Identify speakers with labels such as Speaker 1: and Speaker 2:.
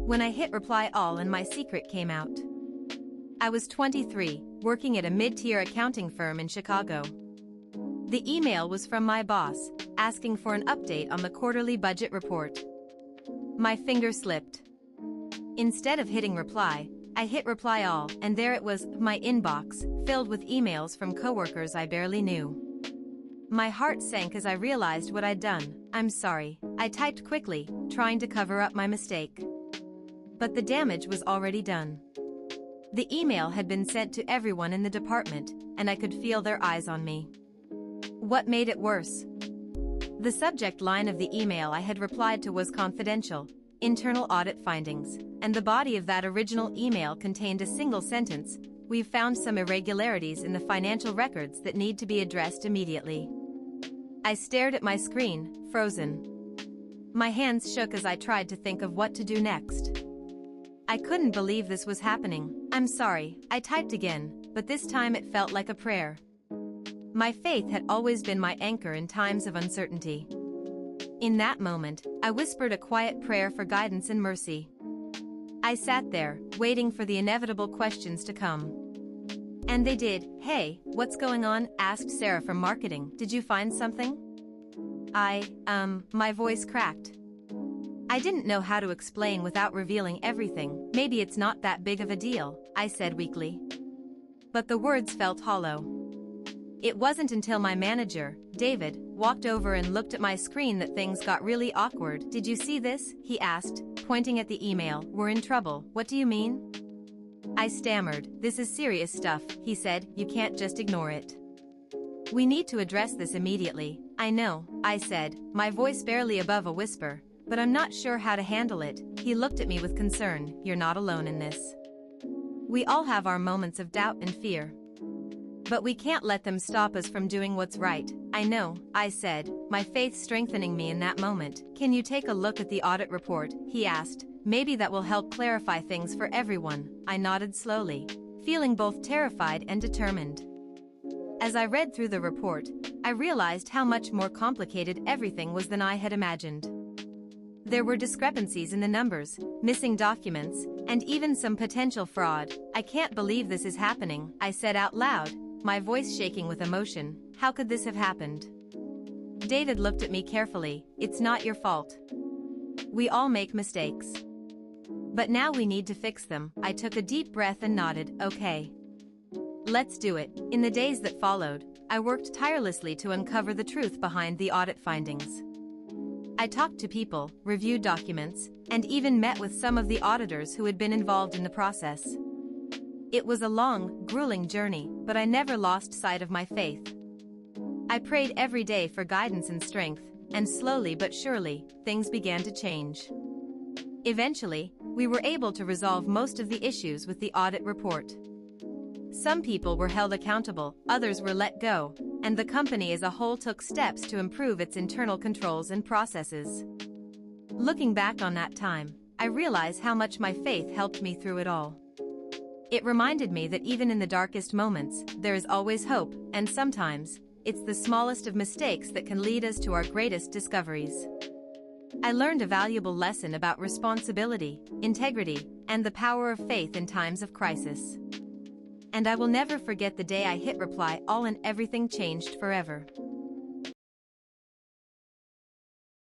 Speaker 1: when I hit reply all and my secret came out. I was 23, working at a mid-tier accounting firm in Chicago. The email was from my boss, asking for an update on the quarterly budget report. My finger slipped. Instead of hitting reply, I hit reply all, and there it was, my inbox, filled with emails from coworkers I barely knew. My heart sank as I realized what I'd done. "I'm sorry," I typed quickly, trying to cover up my mistake. But the damage was already done. The email had been sent to everyone in the department, and I could feel their eyes on me. What made it worse? The subject line of the email I had replied to was confidential, internal audit findings, and the body of that original email contained a single sentence: "We've found some irregularities in the financial records that need to be addressed immediately." I stared at my screen, frozen. My hands shook as I tried to think of what to do next. I couldn't believe this was happening. "I'm sorry," I typed again, but this time it felt like a prayer. My faith had always been my anchor in times of uncertainty. In that moment, I whispered a quiet prayer for guidance and mercy. I sat there, waiting for the inevitable questions to come. And they did. "Hey, what's going on?" asked Sarah from marketing. "Did you find something?" My voice cracked. I didn't know how to explain without revealing everything. "Maybe it's not that big of a deal," I said weakly. But the words felt hollow. It wasn't until my manager, David, walked over and looked at my screen that things got really awkward. "Did you see this?" he asked, pointing at the email. "We're in trouble." "What do you mean?" I stammered. "This is serious stuff," he said. "You can't just ignore it. We need to address this immediately." "I know," I said, my voice barely above a whisper, "but I'm not sure how to handle it." He looked at me with concern. "You're not alone in this. We all have our moments of doubt and fear. But we can't let them stop us from doing what's right." "I know," I said, my faith strengthening me in that moment. "Can you take a look at the audit report?" he asked. "Maybe that will help clarify things for everyone." I nodded slowly, feeling both terrified and determined. As I read through the report, I realized how much more complicated everything was than I had imagined. There were discrepancies in the numbers, missing documents, and even some potential fraud. "I can't believe this is happening," I said out loud, my voice shaking with emotion. "How could this have happened?" David looked at me carefully. "It's not your fault. We all make mistakes. But now we need to fix them." I took a deep breath and nodded. "Okay. Let's do it." In the days that followed, I worked tirelessly to uncover the truth behind the audit findings. I talked to people, reviewed documents, and even met with some of the auditors who had been involved in the process. It was a long, grueling journey, but I never lost sight of my faith. I prayed every day for guidance and strength, and slowly but surely, things began to change. Eventually, we were able to resolve most of the issues with the audit report. Some people were held accountable, others were let go, and the company as a whole took steps to improve its internal controls and processes. Looking back on that time, I realize how much my faith helped me through it all. It reminded me that even in the darkest moments, there is always hope, and sometimes, it's the smallest of mistakes that can lead us to our greatest discoveries. I learned a valuable lesson about responsibility, integrity, and the power of faith in times of crisis. And I will never forget the day I hit reply all and everything changed forever.